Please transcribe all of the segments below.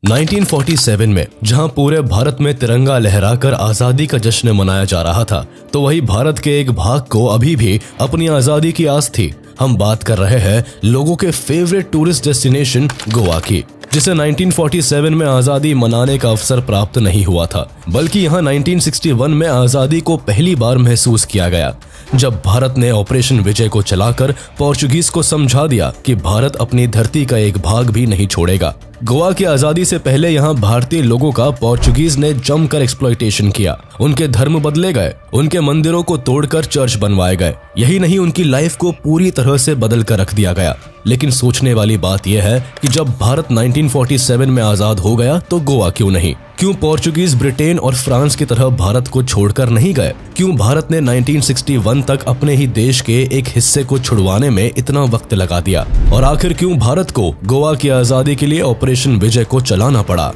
1947 में जहां पूरे भारत में तिरंगा लहराकर आजादी का जश्न मनाया जा रहा था, तो वही भारत के एक भाग को अभी भी अपनी आजादी की आस थी। हम बात कर रहे हैं लोगों के फेवरेट टूरिस्ट डेस्टिनेशन गोवा की, जिसे 1947 में आजादी मनाने का अवसर प्राप्त नहीं हुआ था, बल्कि यहाँ 1961 में आजादी को पहली बार महसूस किया गया, जब भारत ने ऑपरेशन विजय को चलाकर पोर्चुगीज को समझा दिया कि भारत अपनी धरती का एक भाग भी नहीं छोड़ेगा। गोवा की आजादी से पहले यहाँ भारतीय लोगों का पोर्चुगीज ने जमकर एक्सप्लॉयटेशन किया। उनके धर्म बदले गए, उनके मंदिरों को तोड़कर चर्च बनवाए गए। यही नहीं, उनकी लाइफ को पूरी तरह से बदल कर रख दिया गया। लेकिन सोचने वाली बात यह है कि जब भारत 1947 में आजाद हो गया तो गोवा क्यों नहीं? क्यों पोर्चुगीज ब्रिटेन और फ्रांस की तरह भारत को छोड़कर नहीं गए? क्यों भारत ने 1961 तक अपने ही देश के एक हिस्से को छुड़वाने में इतना वक्त लगा दिया? और आखिर क्यों भारत को गोवा की आजादी के लिए ऑपरेशन विजय को चलाना पड़ा?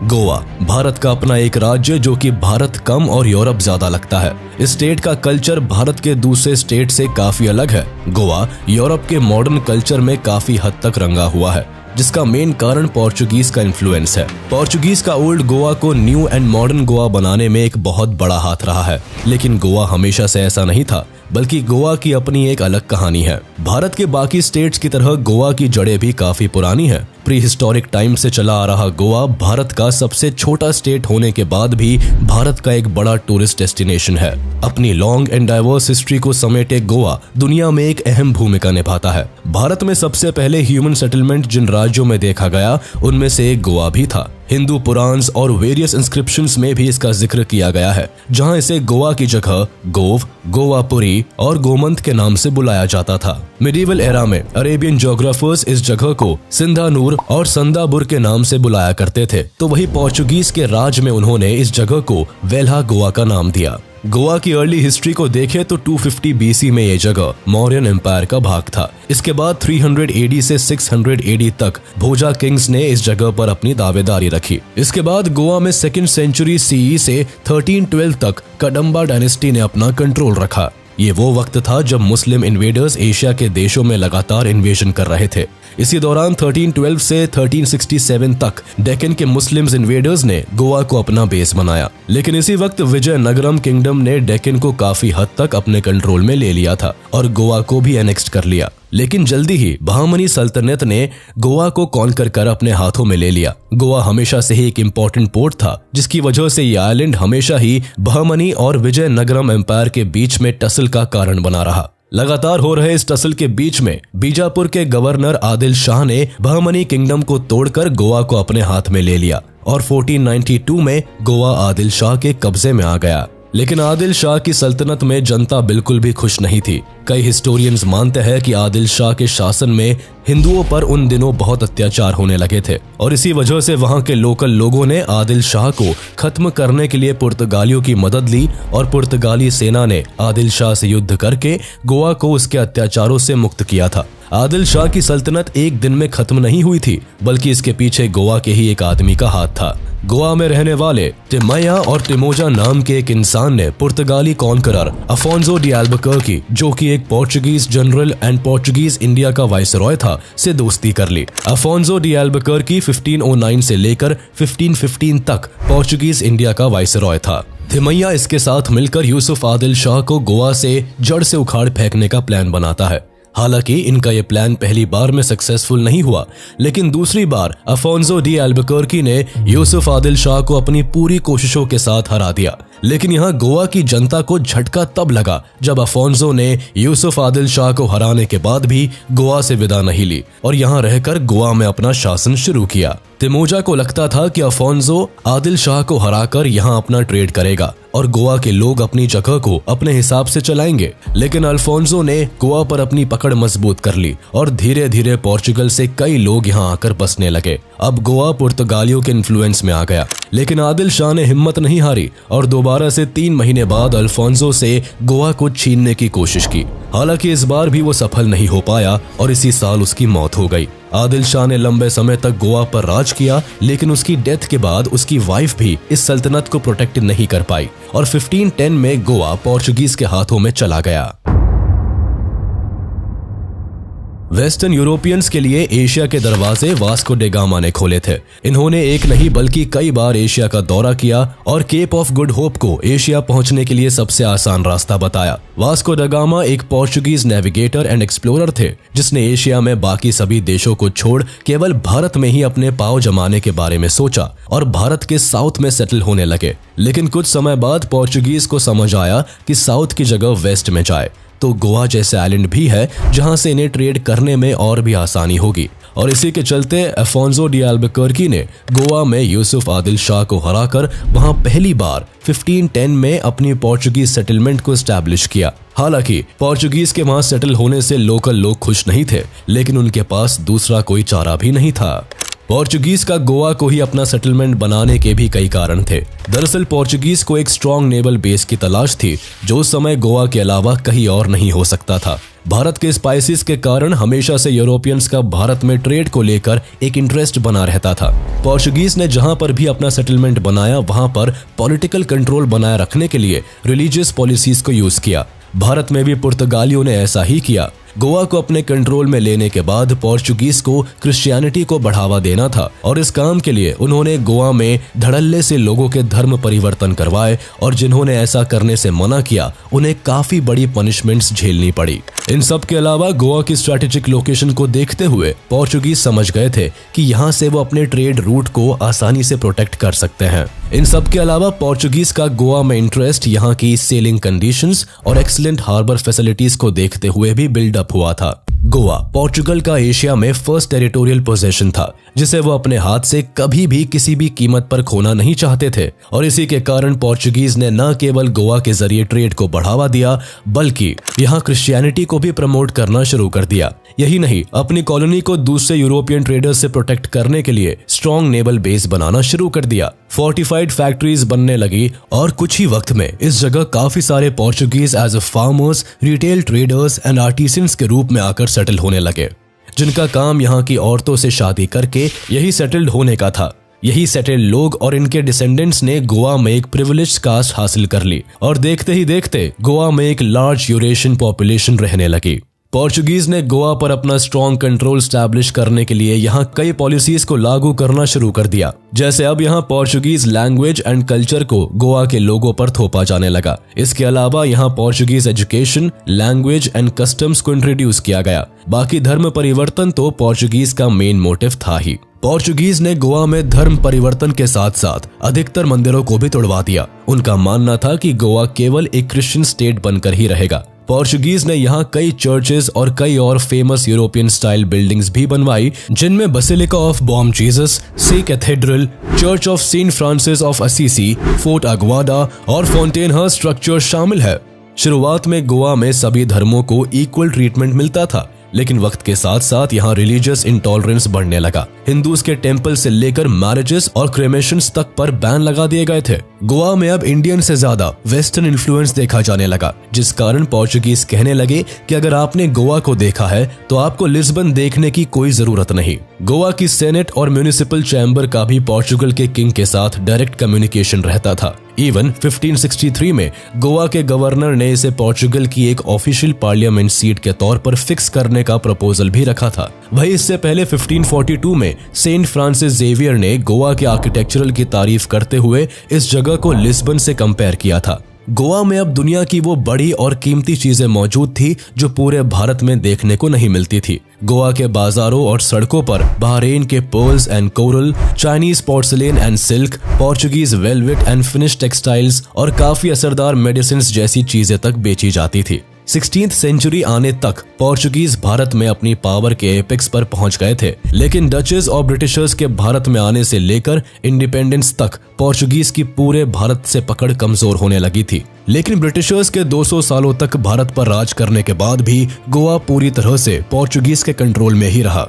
गोवा भारत का अपना एक राज्य, जो कि भारत कम और यूरोप ज्यादा लगता है। इस स्टेट का कल्चर भारत के दूसरे स्टेट से काफी अलग है। गोवा यूरोप के मॉडर्न कल्चर में काफी हद तक रंगा हुआ है, जिसका मेन कारण पोर्चुगीज का इन्फ्लुएंस है। पोर्चुगीज का ओल्ड गोवा को न्यू एंड मॉडर्न गोवा बनाने में एक बहुत बड़ा हाथ रहा है। लेकिन गोवा हमेशा से ऐसा नहीं था, बल्कि गोवा की अपनी एक अलग कहानी है। भारत के बाकी स्टेट्स की तरह गोवा की जड़ें भी काफी पुरानी है। प्री हिस्टोरिक टाइम से चला आ रहा गोवा भारत का सबसे छोटा स्टेट होने के बाद भी भारत का एक बड़ा टूरिस्ट डेस्टिनेशन है। अपनी लॉन्ग एंड डाइवर्स हिस्ट्री को समेटे गोवा दुनिया में एक अहम भूमिका निभाता है। भारत में सबसे पहले ह्यूमन सेटलमेंट जिन राज्यों में देखा गया, उनमें से एक गोवा भी था। हिंदू पुराण्स और वेरियस इंस्क्रिप्शंस में भी इसका जिक्र किया गया है, जहां इसे गोवा की जगह गोव, गोवापुरी और गोमंत के नाम से बुलाया जाता था। मिडीवल एरा में अरेबियन ज्योग्राफर्स इस जगह को सिंधानूर और संदाबुर के नाम से बुलाया करते थे, तो वही पोर्चुगीज के राज में उन्होंने इस जगह को वेल्हा गोवा का नाम दिया। गोवा की अर्ली हिस्ट्री को देखें तो 250 BC में ये जगह मौर्यन एम्पायर का भाग था। इसके बाद 300 AD से 600 AD तक भोजा किंग्स ने इस जगह पर अपनी दावेदारी रखी। इसके बाद गोवा में 2nd सेंचुरी CE से 1312 तक कदंबा डायनेस्टी ने अपना कंट्रोल रखा। ये वो वक्त था जब मुस्लिम इन्वेडर्स एशिया के देशों में लगातार इन्वेजन कर रहे थे। इसी दौरान 1312 से 1367 तक डेक्कन के मुस्लिम्स इन्वेडर्स ने गोवा को अपना बेस बनाया। लेकिन इसी वक्त विजयनगरम किंगडम ने डेक्कन को काफी हद तक अपने कंट्रोल में ले लिया था और गोवा को भी एनेक्स्ट कर लिया। लेकिन जल्दी ही बहमनी सल्तनत ने गोवा को कॉन्कर कर अपने हाथों में ले लिया। गोवा हमेशा से ही एक इम्पोर्टेंट पोर्ट था, जिसकी वजह से ये आइलैंड हमेशा ही बहमनी और विजयनगरम एम्पायर के बीच में टसल का कारण बना रहा। लगातार हो रहे इस टसल के बीच में बीजापुर के गवर्नर आदिल शाह ने बहमनी किंगडम को तोड़कर गोवा को अपने हाथ में ले लिया और 1492 में गोवा आदिल शाह के कब्जे में आ गया। लेकिन आदिल शाह की सल्तनत में जनता बिल्कुल भी खुश नहीं थी। कई हिस्टोरियंस मानते हैं कि आदिल शाह के शासन में हिंदुओं पर उन दिनों बहुत अत्याचार होने लगे थे और इसी वजह से वहां के लोकल लोगों ने आदिल शाह को खत्म करने के लिए पुर्तगालियों की मदद ली और पुर्तगाली सेना ने आदिल शाह से युद्ध करके गोवा को उसके अत्याचारों से मुक्त किया था। आदिल शाह की सल्तनत एक दिन में खत्म नहीं हुई थी, बल्कि इसके पीछे गोवा के ही एक आदमी का हाथ था। गोवा में रहने वाले तिमैया और तिमोजा नाम के एक इंसान ने पुर्तगाली कॉन्करर अफोंसो डी अल्बुकर्की, जो कि एक Portuguese general and Portuguese India का वाइसरॉय था, से दोस्ती कर ली। अफोंसो डी अल्बुकर्की 1509 से लेकर 1515 तक पोर्चुगीज इंडिया का वाइसरॉय था। तिमैया इसके साथ मिलकर यूसुफ आदिल शाह को गोवा से जड़ से उखाड़ फेंकने का प्लान बनाता है। हालांकि इनका ये प्लान पहली बार में सक्सेसफुल नहीं हुआ, लेकिन दूसरी बार अफोंसो डी अल्बुकर्की ने यूसुफ आदिल शाह को अपनी पूरी कोशिशों के साथ हरा दिया। लेकिन यहाँ गोवा की जनता को झटका तब लगा जब अफोंसो ने यूसुफ आदिल शाह को हराने के बाद भी गोवा से विदा नहीं ली और यहाँ रहकर गोवा में अपना शासन शुरू किया। तिमोजा को लगता था कि अफोंसो आदिल शाह को हराकर यहाँ अपना ट्रेड करेगा और गोवा के लोग अपनी जगह को अपने हिसाब से चलाएंगे। लेकिन अल्फोंसो ने गोवा पर अपनी पकड़ मजबूत कर ली और धीरे धीरे पोर्चुगल से कई लोग यहाँ आकर बसने लगे। अब गोवा पुर्तगालियों के इन्फ्लुएंस में आ गया। लेकिन आदिल शाह ने हिम्मत नहीं हारी और दोबारा से 3 महीने बाद अल्फोंसो से गोवा को छीनने की कोशिश की। हालांकि इस बार भी वो सफल नहीं हो पाया और इसी साल उसकी मौत हो गई। आदिल शाह ने लंबे समय तक गोवा पर राज किया, लेकिन उसकी डेथ के बाद उसकी वाइफ भी इस सल्तनत को प्रोटेक्ट नहीं कर पाई और 1510 में गोवा पोर्चुगीज के हाथों में चला गया। वेस्टर्न यूरोपियंस के लिए एशिया के दरवाजे वास्को डे गामा ने खोले थे। इन्होंने एक नहीं बल्कि कई बार एशिया का दौरा किया और केप ऑफ गुड होप को एशिया पहुंचने के लिए सबसे आसान रास्ता बताया। वास्को डे गामा एक पोर्चुगीज नेविगेटर एंड एक्सप्लोरर थे जिसने एशिया में बाकी सभी देशों को छोड़ केवल भारत में ही अपने पांव जमाने के बारे में सोचा और भारत के साउथ में सेटल होने लगे। लेकिन कुछ समय बाद पोर्चुगीज को समझ आया कि साउथ की जगह वेस्ट में जाए तो गोवा जैसे आइलैंड भी है जहां से इन्हें ट्रेड करने में और भी आसानी होगी। और इसी के चलते अफोंसो डी अल्बुकर्की ने गोवा में यूसुफ आदिल शाह को हराकर वहां पहली बार 1510 में अपनी पोर्चुगीज सेटलमेंट को एस्टैब्लिश किया। हालांकि पोर्चुगीज के वहां सेटल होने से लोकल लोग खुश नहीं थे, लेकिन उनके पास दूसरा कोई चारा भी नहीं था। पोर्चुगीज का गोवा को ही अपना सेटलमेंट बनाने के भी कई कारण थे। दरअसल पोर्चुगीज को एक स्ट्रॉन्ग नेवल बेस की तलाश थी जो उस समय गोवा के अलावा कहीं और नहीं हो सकता था। भारत के स्पाइसेस के कारण हमेशा से यूरोपियंस का भारत में ट्रेड को लेकर एक इंटरेस्ट बना रहता था। पोर्चुगीज ने जहां पर भी अपना सेटलमेंट बनाया वहां पर पॉलिटिकल कंट्रोल बनाए रखने के लिए रिलीजियस पॉलिसीज को यूज किया। भारत में भी पुर्तगालियों ने ऐसा ही किया। गोवा को अपने कंट्रोल में लेने के बाद पोर्चुगीज को क्रिश्चियनिटी को बढ़ावा देना था और इस काम के लिए उन्होंने गोवा में धड़ल्ले से लोगों के धर्म परिवर्तन करवाए और जिन्होंने ऐसा करने से मना किया उन्हें काफी बड़ी पनिशमेंट्स झेलनी पड़ी। इन सब के अलावा गोवा की स्ट्रैटेजिक लोकेशन को देखते हुए पोर्चुगीज समझ गए थे कि यहाँ से वो अपने ट्रेड रूट को आसानी से प्रोटेक्ट कर सकते हैं। इन सब के अलावा पोर्चुगीज का गोवा में इंटरेस्ट यहाँ की सेलिंग कंडीशंस और एक्सीलेंट हार्बर फैसिलिटीज को देखते हुए भी बिल्डअप हुआ था। गोवा पोर्चुगल का एशिया में फर्स्ट टेरिटोरियल पोजेशन था जिसे वो अपने हाथ से कभी भी किसी भी कीमत पर खोना नहीं चाहते थे और इसी के कारण पोर्चुगीज ने न केवल गोवा के जरिए ट्रेड को बढ़ावा दिया बल्कि यहाँ क्रिश्चियनिटी को भी प्रमोट करना शुरू कर दिया। यही नहीं, अपनी कॉलोनी को दूसरे यूरोपियन ट्रेडर्स से प्रोटेक्ट करने के लिए स्ट्रॉन्ग नेवल बेस बनाना शुरू कर दिया। फोर्टिफाइड फैक्ट्रीज बनने लगी और कुछ ही वक्त में इस जगह काफी सारे Portuguese as a farmers, retail traders and artisans के रूप में आकर सेटल होने लगे, जिनका काम यहाँ की औरतों से शादी करके यही सेटल्ड होने का था। यही सेटल्ड लोग और इनके डिसेंडेंट्स ने गोवा में एक प्रिविलेज्ड कास्ट हासिल कर ली और देखते ही देखते गोवा में एक लार्ज यूरेशियन पॉपुलेशन रहने लगी। पोर्चुगीज ने गोवा पर अपना स्ट्रॉन्ग कंट्रोल स्टैब्लिश करने के लिए यहाँ कई पॉलिसीज को लागू करना शुरू कर दिया। जैसे अब यहाँ पोर्चुगीज लैंग्वेज एंड कल्चर को गोवा के लोगों पर थोपा जाने लगा। इसके अलावा यहाँ Portuguese education, language and customs को इंट्रोड्यूस किया गया। बाकी धर्म परिवर्तन तो पोर्चुगीज का मेन मोटिव था ही। पोर्चुगीज ने गोवा में धर्म परिवर्तन के साथ साथ अधिकतर मंदिरों को भी तोड़वा दिया। उनका मानना था कि गोवा केवल एक क्रिश्चियन स्टेट बनकर ही रहेगा। पोर्चुगीज ने यहाँ कई चर्चेज और कई और फेमस यूरोपियन स्टाइल बिल्डिंग्स भी बनवाई जिनमें basilica of Bom Jesus, Se cathedral, church of Saint Francis of Assisi, fort Aguada और फोंटेनहर्स्ट स्ट्रक्चर शामिल है। शुरुआत में गोवा में सभी धर्मों को इक्वल ट्रीटमेंट मिलता था, लेकिन वक्त के साथ साथ यहाँ रिलीजियस इंटॉलरेंस बढ़ने लगा। हिंदूज के टेम्पल से लेकर मैरिजेस और क्रेमेशंस तक पर बैन लगा दिए गए थे। गोवा में अब इंडियन से ज्यादा वेस्टर्न इन्फ्लुएंस देखा जाने लगा, जिस कारण पोर्चुगीज कहने लगे कि अगर आपने गोवा को देखा है तो आपको लिस्बन देखने की कोई जरूरत नहीं। गोवा की सेनेट और म्युनिसिपल चैम्बर का भी पोर्चुगल के किंग के साथ डायरेक्ट कम्युनिकेशन रहता था। इवन 1563 में गोवा के गवर्नर ने इसे पोर्चुगल की एक ऑफिशियल पार्लियामेंट सीट के तौर पर फिक्स करने का प्रपोजल भी रखा था। वही इससे पहले 1542 में सेंट फ्रांसिस जेवियर ने गोवा के आर्किटेक्चरल की तारीफ करते हुए इस जगह को लिस्बन से कंपेयर किया था। गोवा में अब दुनिया की वो बड़ी और कीमती चीजें मौजूद थी जो पूरे भारत में देखने को नहीं मिलती थी। गोवा के बाजारों और सड़कों पर बहरीन के pearls and coral, Chinese porcelain and silk, Portuguese velvet and finish textiles और काफी असरदार मेडिसिन जैसी चीजें तक बेची जाती थी। 16th सेंचुरी आने तक पोर्चुगीज भारत में अपनी पावर के एपेक्स पर पहुंच गए थे, लेकिन डचेस और ब्रिटिशर्स के भारत में आने से लेकर इंडिपेंडेंस तक पोर्चुगीज की पूरे भारत से पकड़ कमजोर होने लगी थी। लेकिन ब्रिटिशर्स के 200 सालों तक भारत पर राज करने के बाद भी गोवा पूरी तरह से पोर्चुगीज के कंट्रोल में ही रहा।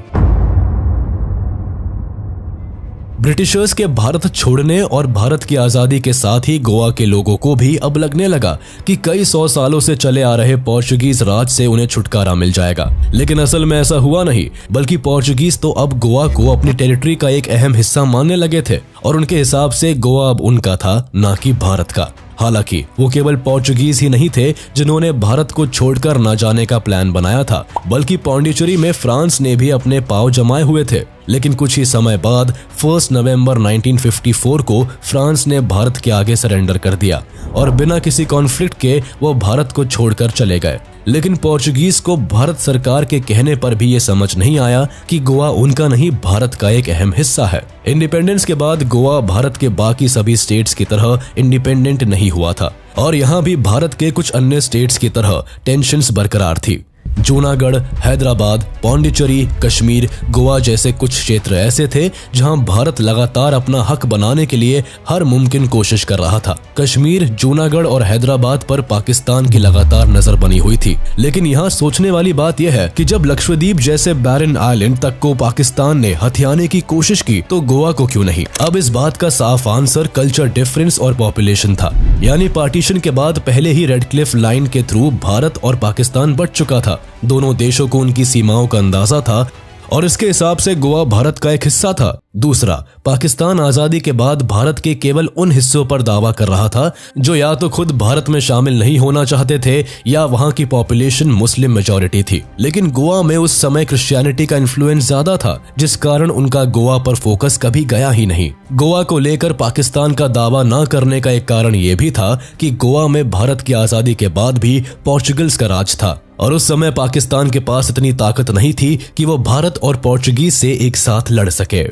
ब्रिटिशर्स के भारत छोड़ने और भारत की आजादी के साथ ही गोवा के लोगों को भी अब लगने लगा कि कई 100 सालों से चले आ रहे पोर्चुगीज राज से उन्हें छुटकारा मिल जाएगा। लेकिन असल में ऐसा हुआ नहीं, बल्कि पोर्चुगीज तो अब गोवा को अपनी टेरिटरी का एक अहम हिस्सा मानने लगे थे और उनके हिसाब से गोवा अब उनका था, ना कि भारत का। हालांकि वो केवल पोर्चुगीज ही नहीं थे जिन्होंने भारत को छोड़कर न जाने का प्लान बनाया था, बल्कि पौंडीचेरी में फ्रांस ने भी अपने पांव जमाए हुए थे। लेकिन कुछ ही समय बाद 1 नवंबर 1954 को फ्रांस ने भारत के आगे सरेंडर कर दिया और बिना किसी कॉन्फ्लिक्ट के वो भारत को छोड़कर चले गए। लेकिन पोर्चुगीज को भारत सरकार के कहने पर भी ये समझ नहीं आया कि गोवा उनका नहीं, भारत का एक अहम हिस्सा है। इंडिपेंडेंस के बाद गोवा भारत के बाकी सभी स्टेट्स की तरह इंडिपेंडेंट नहीं हुआ था और यहाँ भी भारत के कुछ अन्य स्टेट्स की तरह टेंशन्स बरकरार थी। जूनागढ़, हैदराबाद, पौंडीचेरी, कश्मीर, गोवा जैसे कुछ क्षेत्र ऐसे थे जहां भारत लगातार अपना हक बनाने के लिए हर मुमकिन कोशिश कर रहा था। कश्मीर, जूनागढ़ और हैदराबाद पर पाकिस्तान की लगातार नजर बनी हुई थी। लेकिन यहाँ सोचने वाली बात यह है कि जब लक्षद्वीप जैसे बैरन आइलैंड तक को पाकिस्तान ने हथियाने की कोशिश की तो गोवा को क्यों नहीं? अब इस बात का साफ आंसर कल्चर डिफरेंस और पॉपुलेशन था। यानी पार्टीशन के बाद पहले ही रेड क्लिफ लाइन के थ्रू भारत और पाकिस्तान बट चुका था। दोनों देशों को उनकी सीमाओं का अंदाजा था और इसके हिसाब से गोवा भारत का एक हिस्सा था। दूसरा, पाकिस्तान आजादी के बाद भारत के केवल उन हिस्सों पर दावा कर रहा था जो या तो खुद भारत में शामिल नहीं होना चाहते थे या वहां की पॉपुलेशन मुस्लिम मेजॉरिटी थी। लेकिन गोवा में उस समय क्रिश्चियनिटी का इन्फ्लुएंस ज्यादा था, जिस कारण उनका गोवा पर फोकस कभी गया ही नहीं। गोवा को लेकर पाकिस्तान का दावा न करने का एक कारण ये भी था कि गोवा में भारत की आजादी के बाद भी पोर्चुगल्स का राज था और उस समय पाकिस्तान के पास इतनी ताकत नहीं थी कि वो भारत और पोर्चुगीज से एक साथ लड़ सके।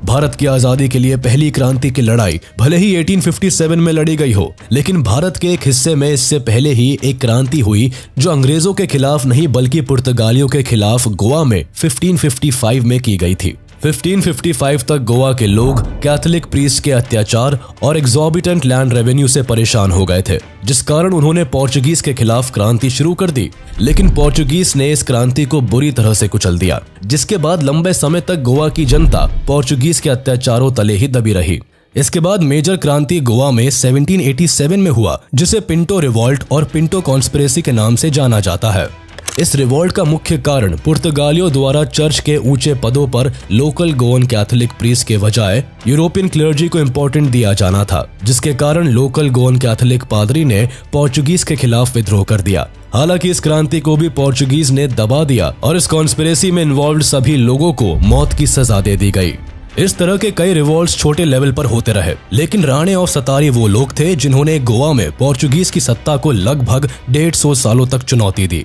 भारत की आजादी के लिए पहली क्रांति की लड़ाई भले ही 1857 में लड़ी गई हो, लेकिन भारत के एक हिस्से में इससे पहले ही एक क्रांति हुई जो अंग्रेजों के खिलाफ नहीं बल्कि पुर्तगालियों के खिलाफ गोवा में 1555 में की गई थी। 1555 तक गोवा के लोग कैथोलिक प्रीस्ट के अत्याचार और एग्जॉर्बिटेंट लैंड रेवेन्यू से परेशान हो गए थे, जिस कारण उन्होंने पोर्चुगीज के खिलाफ क्रांति शुरू कर दी। लेकिन पोर्चुगीज ने इस क्रांति को बुरी तरह से कुचल दिया, जिसके बाद लंबे समय तक गोवा की जनता पोर्चुगीज के अत्याचारों तले ही दबी रही। इसके बाद मेजर क्रांति गोवा में 1787 में हुआ, जिसे पिंटो रिवॉल्ट और पिंटो कॉन्स्पिरेसी के नाम से जाना जाता है। इस रिवॉल्ट का मुख्य कारण पुर्तगालियों द्वारा चर्च के ऊंचे पदों पर लोकल गोवन कैथोलिक प्रीस्ट के बजाय यूरोपियन क्लर्जी को इम्पोर्टेंट दिया जाना था, जिसके कारण लोकल गोवन कैथोलिक पादरी ने पोर्चुगीज के खिलाफ विद्रोह कर दिया। हालांकि इस क्रांति को भी पोर्चुगीज ने दबा दिया और इस कॉन्स्पिरेसी में इन्वॉल्व सभी लोगों को मौत की सजा दे दी गई। इस तरह के कई रिवॉल्ट्स छोटे लेवल पर होते रहे, लेकिन राणे ऑफ सतारी वो लोग थे जिन्होंने गोवा में पोर्चुगीज की सत्ता को लगभग 150 सालों तक चुनौती दी।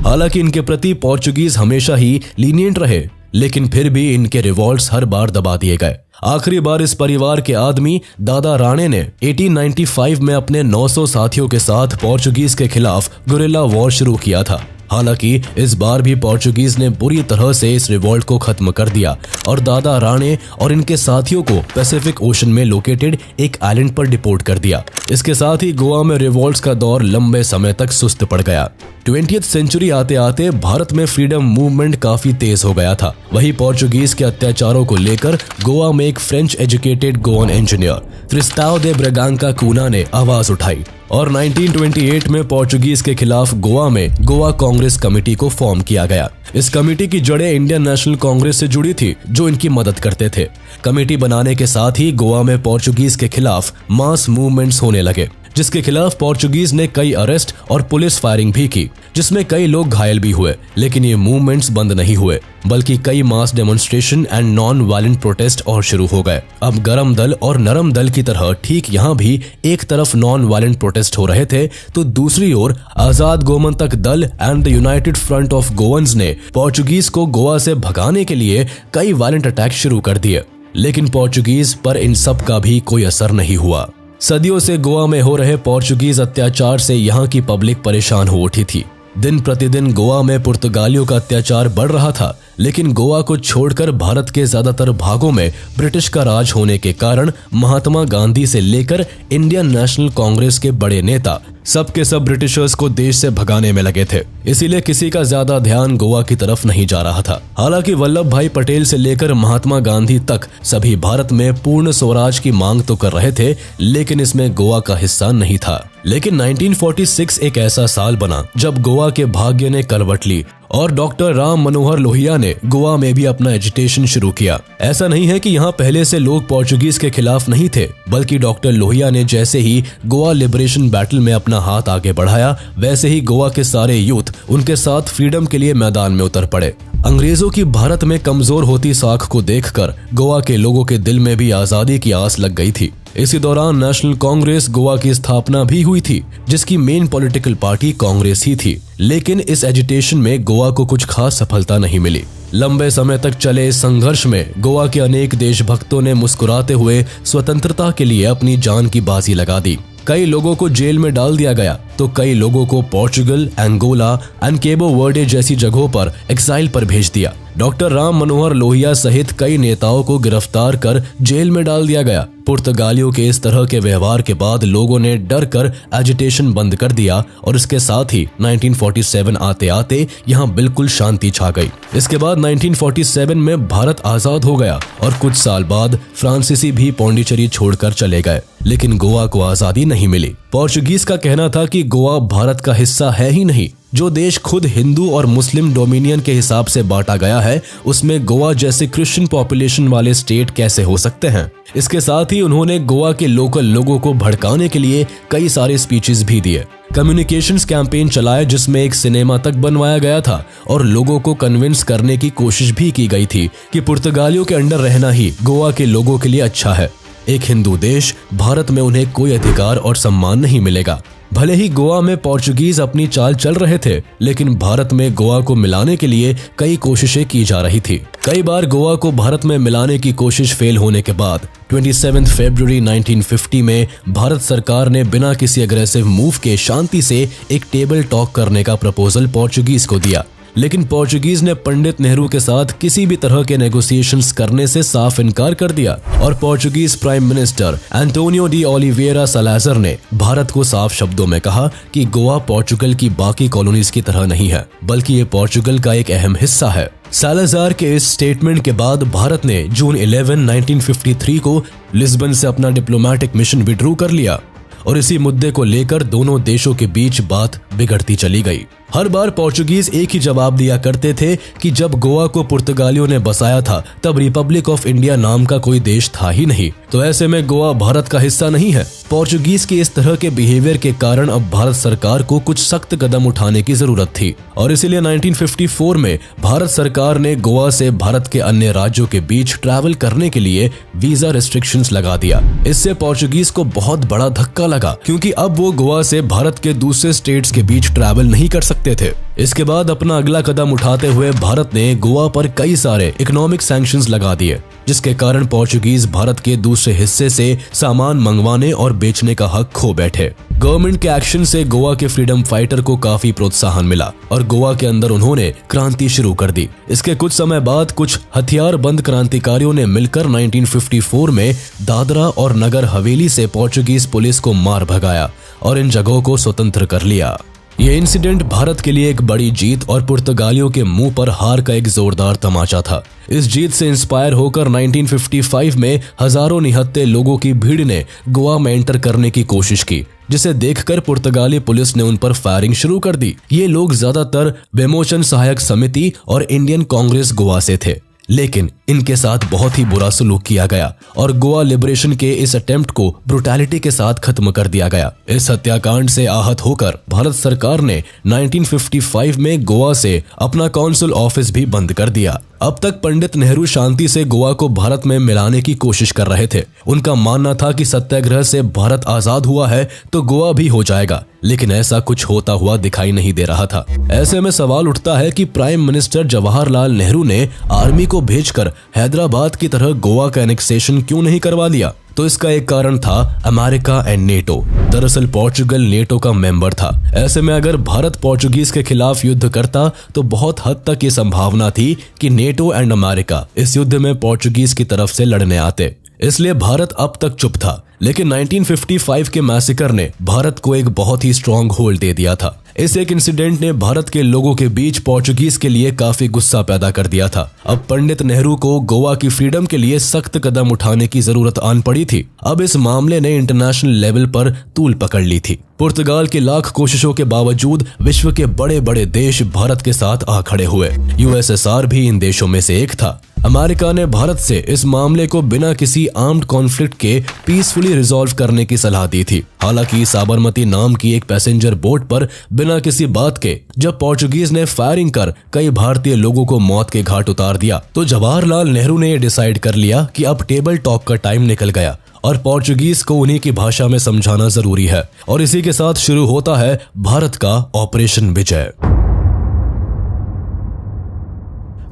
हालांकि इनके प्रति पोर्चुगीज हमेशा ही लीनियंट रहे, लेकिन फिर भी इनके रिवॉल्ट्स हर बार दबा दिए गए। आखिरी बार इस परिवार के आदमी दादा राणे ने 1895 में अपने 900 साथियों के साथ पोर्चुगीज के खिलाफ गुरिल्ला वॉर शुरू किया था। हालांकि इस बार भी पोर्चुगीज ने बुरी तरह से इस रिवॉल्ट को खत्म कर दिया और दादा राणे और इनके साथियों को पैसिफिक ओशन में लोकेटेड एक आइलैंड पर डिपोर्ट कर दिया। इसके साथ ही गोवा में रिवॉल्ट्स का दौर लंबे समय तक सुस्त पड़ गया। 20th सेंचुरी आते आते भारत में फ्रीडम मूवमेंट काफी तेज हो गया था। वही पोर्चुगीज के अत्याचारों को लेकर गोवा में एक फ्रेंच एजुकेटेड गोवन इंजीनियर त्रिस्ताओ दे ब्रेगांका कूना ने आवाज उठाई और 1928 में पोर्चुगीज के खिलाफ गोवा में गोवा कांग्रेस कमेटी को फॉर्म किया गया। इस कमेटी की जड़ें इंडियन नेशनल कांग्रेस से जुड़ी थी, जो इनकी मदद करते थे। कमेटी बनाने के साथ ही गोवा में पोर्चुगीज के खिलाफ मास मूवमेंट्स होने लगे, जिसके खिलाफ पोर्चुगीज ने कई अरेस्ट और पुलिस फायरिंग भी की, जिसमें कई लोग घायल भी हुए। लेकिन ये मूवमेंट्स बंद नहीं हुए, बल्कि कई mass demonstration and non violent protest और शुरू हो गए। अब गरम दल और नरम दल की तरह ठीक यहाँ भी एक तरफ नॉन वायलेंट प्रोटेस्ट हो रहे थे, तो दूसरी ओर आजाद गोमंतक दल and the United front of गोवंस ने पोर्चुगीज को गोवा से भगाने के लिए कई वायलेंट अटैक शुरू कर दिए। लेकिन पोर्चुगीज पर इन सब का भी कोई असर नहीं हुआ। सदियों से गोवा में हो रहे पोर्चुगीज अत्याचार से यहाँ की पब्लिक परेशान हो उठी थी। दिन प्रतिदिन गोवा में पुर्तगालियों का अत्याचार बढ़ रहा था, लेकिन गोवा को छोड़कर भारत के ज्यादातर भागों में ब्रिटिश का राज होने के कारण महात्मा गांधी से लेकर इंडियन नेशनल कांग्रेस के बड़े नेता सब के सब ब्रिटिशर्स को देश से भगाने में लगे थे। इसीलिए किसी का ज्यादा ध्यान गोवा की तरफ नहीं जा रहा था। हालांकि वल्लभ भाई पटेल से लेकर महात्मा गांधी तक सभी भारत में पूर्ण स्वराज की मांग तो कर रहे थे, लेकिन इसमें गोवा का हिस्सा नहीं था। लेकिन 1946 एक ऐसा साल बना जब गोवा के भाग्य ने करवट ली और डॉक्टर राम मनोहर लोहिया ने गोवा में भी अपना एजिटेशन शुरू किया। ऐसा नहीं है कि यहाँ पहले से लोग पोर्चुगीज के खिलाफ नहीं थे, बल्कि डॉक्टर लोहिया ने जैसे ही गोवा लिबरेशन बैटल में अपना हाथ आगे बढ़ाया, वैसे ही गोवा के सारे यूथ उनके साथ फ्रीडम के लिए मैदान में उतर पड़े। अंग्रेजों की भारत में कमजोर होती साख को देखकर गोवा के लोगों के दिल में भी आजादी की आस लग गई थी। इसी दौरान नेशनल कांग्रेस गोवा की स्थापना भी हुई थी, जिसकी मेन पॉलिटिकल पार्टी कांग्रेस ही थी। लेकिन इस एजिटेशन में गोवा को कुछ खास सफलता नहीं मिली। लंबे समय तक चले इस संघर्ष में गोवा के अनेक देशभक्तों ने मुस्कुराते हुए स्वतंत्रता के लिए अपनी जान की बाजी लगा दी। कई लोगों को जेल में डाल दिया गया तो कई लोगों को पोर्चुगल, एंगोला एंड केबो वर्डे जैसी जगहों पर एक्साइल पर भेज दिया। डॉक्टर राम मनोहर लोहिया सहित कई नेताओं को गिरफ्तार कर जेल में डाल दिया गया। पुर्तगालियों के इस तरह के व्यवहार के बाद लोगों ने डर कर एजिटेशन बंद कर दिया और इसके साथ ही 1947 आते आते यहाँ बिल्कुल शांति छा गई। इसके बाद 1947 में भारत आजाद हो गया और कुछ साल बाद फ्रांसीसी भी पौंडीचेरी छोड़कर चले गए, लेकिन गोवा को आजादी नहीं मिली। पोर्चुगीज का कहना था कि गोवा भारत का हिस्सा है ही नहीं। जो देश खुद हिंदू और मुस्लिम डोमिनियन के हिसाब से बांटा गया है, उसमें गोवा जैसे क्रिश्चियन पॉपुलेशन वाले स्टेट कैसे हो सकते हैं। इसके साथ ही उन्होंने गोवा के लोकल लोगों को भड़काने के लिए कई सारे स्पीचेस भी दिए। कम्युनिकेशंस कैंपेन चलाए जिसमें एक सिनेमा तक बनवाया गया था और लोगों को कन्विंस करने की कोशिश भी की गई थी कि पुर्तगालियों के अंडर रहना ही गोवा के लोगों के लिए अच्छा है। एक हिंदू देश भारत में उन्हें कोई अधिकार और सम्मान नहीं मिलेगा। भले ही गोवा में पोर्चुगीज अपनी चाल चल रहे थे, लेकिन भारत में गोवा को मिलाने के लिए कई कोशिशें की जा रही थी। कई बार गोवा को भारत में मिलाने की कोशिश फेल होने के बाद 27 फरवरी 1950 में भारत सरकार ने बिना किसी अग्रेसिव मूव के शांति से एक टेबल टॉक करने का प्रपोजल पोर्चुगीज को दिया। लेकिन पोर्चुगीज ने पंडित नेहरू के साथ किसी भी तरह के नेगोशिएशंस करने से साफ इनकार कर दिया और Portuguese prime minister Antonio de Oliveira Salazar ने भारत को साफ शब्दों में कहा कि गोवा पोर्चुगल की बाकी कॉलोनीज की तरह नहीं है, बल्कि ये पोर्चुगल का एक अहम हिस्सा है। सालाज़ार के इस स्टेटमेंट के बाद भारत ने जून 11, 1953 को लिस्बन से अपना डिप्लोमेटिक मिशन विड्रू कर लिया और इसी मुद्दे को लेकर दोनों देशों के बीच बात बिगड़ती चली गई। हर बार पोर्चुगीज एक ही जवाब दिया करते थे कि जब गोवा को पुर्तगालियों ने बसाया था तब रिपब्लिक ऑफ इंडिया नाम का कोई देश था ही नहीं, तो ऐसे में गोवा भारत का हिस्सा नहीं है। पोर्चुगीज के इस तरह के बिहेवियर के कारण अब भारत सरकार को कुछ सख्त कदम उठाने की जरूरत थी और इसीलिए 1954 में भारत सरकार ने गोवा से भारत के अन्य राज्यों के बीच ट्रैवल करने के लिए वीजा रिस्ट्रिक्शंस लगा दिया। इससे पोर्चुगीज को बहुत बड़ा धक्का लगा, क्योंकि अब वो गोवा से भारत के दूसरे स्टेट्स के बीच ट्रैवल नहीं कर सकते थे। इसके बाद अपना अगला कदम उठाते हुए भारत ने गोवा पर कई सारे इकोनॉमिक सैंक्शंस लगा दिए, जिसके कारण पोर्चुगीज भारत के दूसरे हिस्से से सामान मंगवाने और बेचने का हक खो बैठे। गवर्नमेंट के एक्शन से गोवा के फ्रीडम फाइटर को काफी प्रोत्साहन मिला और गोवा के अंदर उन्होंने क्रांति शुरू कर दी। इसके कुछ समय बाद कुछ हथियारबंद क्रांतिकारियों ने मिलकर 1954 में दादरा और नगर हवेली से पोर्चुगीज पुलिस को मार भगाया और इन जगहों को स्वतंत्र कर लिया। ये इंसिडेंट भारत के लिए एक बड़ी जीत और पुर्तगालियों के मुंह पर हार का एक जोरदार तमाचा था। इस जीत से इंस्पायर होकर 1955 में हजारों निहत्थे लोगों की भीड़ ने गोवा में एंटर करने की कोशिश की, जिसे देखकर पुर्तगाली पुलिस ने उन पर फायरिंग शुरू कर दी। ये लोग ज्यादातर विमोचन सहायक समिति और इंडियन कांग्रेस गोवा से थे, लेकिन इनके साथ बहुत ही बुरा सलूक किया गया और गोवा लिबरेशन के इस अटेम्प्ट को ब्रुटैलिटी के साथ खत्म कर दिया गया। इस हत्याकांड से आहत होकर भारत सरकार ने 1955 में गोवा से अपना कौंसिल ऑफिस भी बंद कर दिया। अब तक पंडित नेहरू शांति से गोवा को भारत में मिलाने की कोशिश कर रहे थे। उनका मानना था कि सत्याग्रह से भारत आजाद हुआ है तो गोवा भी हो जाएगा, लेकिन ऐसा कुछ होता हुआ दिखाई नहीं दे रहा था। ऐसे में सवाल उठता है कि प्राइम मिनिस्टर जवाहरलाल नेहरू ने आर्मी को भेजकर हैदराबाद की तरह गोवा का एनेक्सेशन क्यों नहीं करवा दिया? तो इसका एक कारण था अमेरिका एंड नेटो। दरअसल पोर्चुगल नेटो का मेंबर था। ऐसे में अगर भारत पोर्चुगीज के खिलाफ युद्ध करता तो बहुत हद तक ये संभावना थी कि नेटो एंड अमेरिका इस युद्ध में पोर्चुगीज की तरफ से लड़ने आते। इसलिए भारत अब तक चुप था। लेकिन 1955 के मैसेकर ने भारत को एक बहुत ही स्ट्रॉन्ग होल्ड दे दिया था। इस एक इंसिडेंट ने भारत के लोगों के बीच पोर्चुगीज के लिए काफी गुस्सा पैदा कर दिया था। अब पंडित नेहरू को गोवा की फ्रीडम के लिए सख्त कदम उठाने की जरूरत आन पड़ी थी। अब इस मामले ने इंटरनेशनल लेवल पर तूल पकड़ ली थी। पुर्तगाल की लाख कोशिशों के बावजूद विश्व के बड़े बड़े देश भारत के साथ आ खड़े हुए। यूएसएसआर भी इन देशों में से एक था। अमेरिका ने भारत से इस मामले को बिना किसी आर्म्ड कॉन्फ्लिक्ट के पीसफुली रिजॉल्व करने की सलाह दी थी। हालांकि साबरमती नाम की एक पैसेंजर बोट पर बिना किसी बात के जब पोर्चुगीज ने फायरिंग कर कई भारतीय लोगों को मौत के घाट उतार दिया, तो जवाहरलाल नेहरू ने यह डिसाइड कर लिया कि अब टेबल टॉक का टाइम निकल गया और पोर्चुगीज को उन्हीं की भाषा में समझाना जरूरी है। और इसी के साथ शुरू होता है भारत का ऑपरेशन विजय।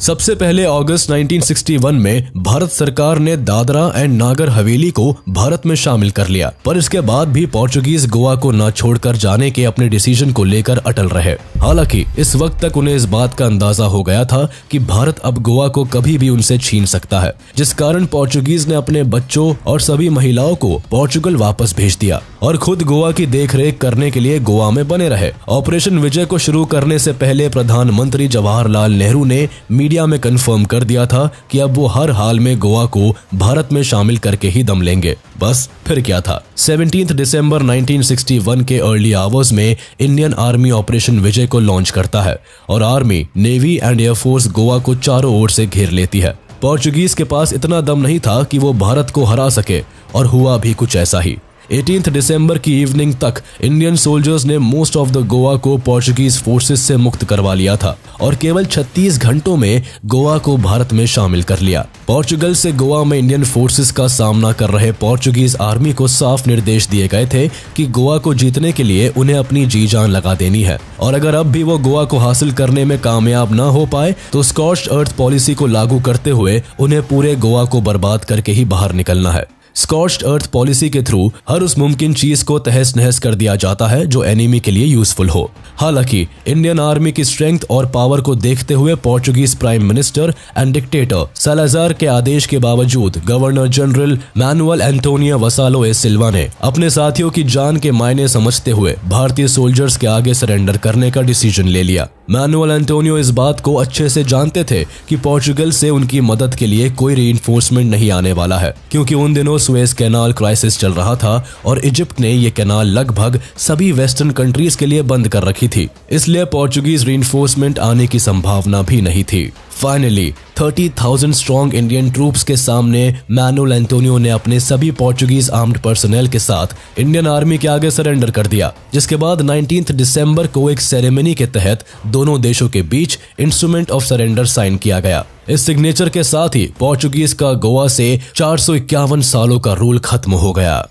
सबसे पहले अगस्त 1961 में भारत सरकार ने दादरा एंड नागर हवेली को भारत में शामिल कर लिया, पर इसके बाद भी पोर्चुगीज गोवा को न छोड़कर जाने के अपने डिसीजन को लेकर अटल रहे। हालांकि इस वक्त तक उन्हें इस बात का अंदाजा हो गया था कि भारत अब गोवा को कभी भी उनसे छीन सकता है, जिस कारण पोर्चुगीज ने अपने बच्चों और सभी महिलाओं को पोर्चुगल वापस भेज दिया और खुद गोवा की देखरेख करने के लिए गोवा में बने रहे। ऑपरेशन विजय को शुरू करने से पहले प्रधानमंत्री जवाहरलाल नेहरू ने मीडिया में कंफर्म कर दिया था कि अब वो हर हाल में गोवा को भारत में शामिल करके ही दम लेंगे। बस फिर क्या था। 17 दिसंबर 1961 के अर्ली आवर्स में इंडियन आर्मी ऑपरेशन विजय को लॉन्च करता है और army, navy and air force Goa को चारों ओर से घेर लेती है। पोर्चुगीज के पास इतना दम नहीं था कि वो भारत को हरा सके, और हुआ भी कुछ ऐसा ही। 18 दिसंबर की इवनिंग तक इंडियन सोल्जर्स ने मोस्ट ऑफ द गोवा को पोर्चुगीज फोर्सेस से मुक्त करवा लिया था और केवल 36 घंटों में गोवा को भारत में शामिल कर लिया। पोर्चुगल से गोवा में इंडियन फोर्सेस का सामना कर रहे पोर्चुगीज आर्मी को साफ निर्देश दिए गए थे कि गोवा को जीतने के लिए उन्हें अपनी जी जान लगा देनी है, और अगर अब भी वो गोवा को हासिल करने में कामयाब न हो पाए तो स्कॉच्ड अर्थ पॉलिसी को लागू करते हुए उन्हें पूरे गोवा को बर्बाद करके ही बाहर निकलना है। स्कॉच्ड अर्थ पॉलिसी के थ्रू हर उस मुमकिन चीज को तहस नहस कर दिया जाता है जो एनिमी के लिए यूजफुल हो। हालांकि इंडियन आर्मी की स्ट्रेंथ और पावर को देखते हुए Portuguese prime minister and dictator Salazar के आदेश के बावजूद गवर्नर जनरल मैनुअल एंटोनियो वसालो ए सिल्वा ने अपने साथियों की जान के मायने समझते हुए भारतीय सोल्जर्स के आगे सरेंडर करने का डिसीजन ले लिया। मैनुअल एंटोनियो इस बात को अच्छे से जानते थे कि पोर्चुगल से उनकी मदद के लिए कोई रीइंफोर्समेंट नहीं आने वाला है, क्योंकि उन दिनों सुएज कैनाल क्राइसिस चल रहा था और इजिप्ट ने ये कैनाल लगभग सभी वेस्टर्न कंट्रीज के लिए बंद कर रखी थी, इसलिए पोर्चुगीज रीइंफोर्समेंट आने की संभावना भी नहीं थी। फाइनली 30,000 स्ट्रॉन्ग इंडियन ट्रूप्स के सामने मैनुअल एंटोनियो ने अपने सभी पोर्चुगीज आर्म्ड पर्सनल के साथ इंडियन आर्मी के आगे सरेंडर कर दिया, जिसके बाद 19 दिसंबर को एक सेरेमनी के तहत दोनों देशों के बीच इंस्ट्रूमेंट ऑफ सरेंडर साइन किया गया। इस सिग्नेचर के साथ ही पोर्चुगीज का गोवा से 451 सालों का रूल खत्म हो गया।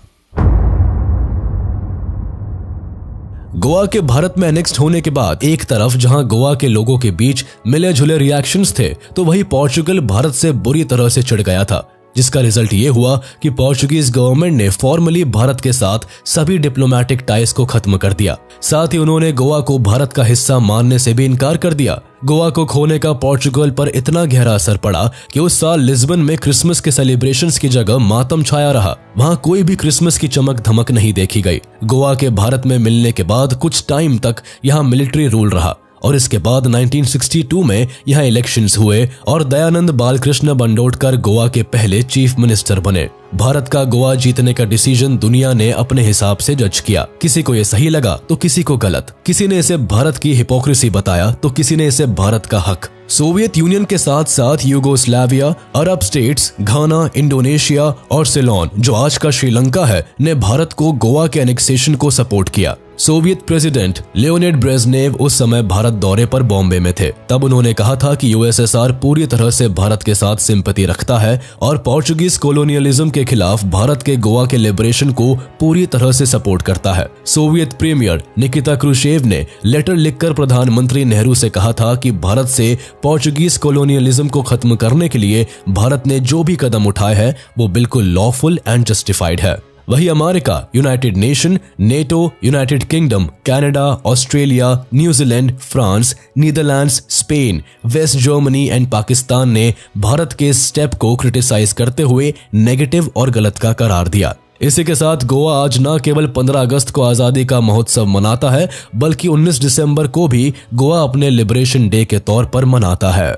गोवा के भारत में एनेक्स्ड होने के बाद एक तरफ जहां गोवा के लोगों के बीच मिले जुले रिएक्शंस थे, तो वहीं पोर्चुगल भारत से बुरी तरह से चिढ़ गया था, जिसका रिजल्ट ये हुआ कि पोर्चुगीज गवर्नमेंट ने फॉर्मली भारत के साथ सभी डिप्लोमेटिक टाइज को खत्म कर दिया। साथ ही उन्होंने गोवा को भारत का हिस्सा मानने से भी इनकार कर दिया। गोवा को खोने का पोर्चुगल पर इतना गहरा असर पड़ा कि उस साल लिस्बन में क्रिसमस के सेलिब्रेशंस की जगह मातम छाया रहा। वहां कोई भी क्रिसमस की चमक धमक नहीं देखी गई। गोवा के भारत में मिलने के बाद कुछ टाइम तक यहाँ मिलिट्री रूल रहा और इसके बाद 1962 में यहाँ इलेक्शंस हुए और दयानंद बालकृष्ण बंडोडकर गोवा के पहले चीफ मिनिस्टर बने। भारत का गोवा जीतने का डिसीजन दुनिया ने अपने हिसाब से जज किया। किसी को ये सही लगा तो किसी को गलत, किसी ने इसे भारत की हिपोक्रेसी बताया तो किसी ने इसे भारत का हक। सोवियत यूनियन के साथ साथ यूगोस्लाविया, अरब स्टेट्स, घाना, इंडोनेशिया और सिलोन, जो आज का श्रीलंका है, ने भारत को गोवा के एनेक्सेशन को सपोर्ट किया। सोवियत प्रेसिडेंट लियोनिड ब्रेजनेव उस समय भारत दौरे पर बॉम्बे में थे। तब उन्होंने कहा था कि यूएसएसआर पूरी तरह से भारत के साथ सिंपैथी रखता है और पोर्चुगीज कोलोनियलिज्म के खिलाफ भारत के गोवा के लिबरेशन को पूरी तरह से सपोर्ट करता है। सोवियत प्रीमियर निकिता क्रुश्चेव ने लेटर लिखकर प्रधानमंत्री नेहरू से कहा था कि भारत से पोर्चुगीज कोलोनियलिज्म को खत्म करने के लिए भारत ने जो भी कदम उठाए हैं वो बिल्कुल लॉफुल एंड जस्टिफाइड है। वही America, United Nation, NATO, United Kingdom, Canada, Australia, New Zealand, France, Netherlands, Spain, West Germany and Pakistan ने भारत के स्टेप को क्रिटिसाइज करते हुए नेगेटिव और गलत का करार दिया। इसी के साथ गोवा आज न केवल 15 अगस्त को आज़ादी का महोत्सव मनाता है, बल्कि 19 दिसंबर को भी गोवा अपने लिबरेशन डे के तौर पर मनाता है।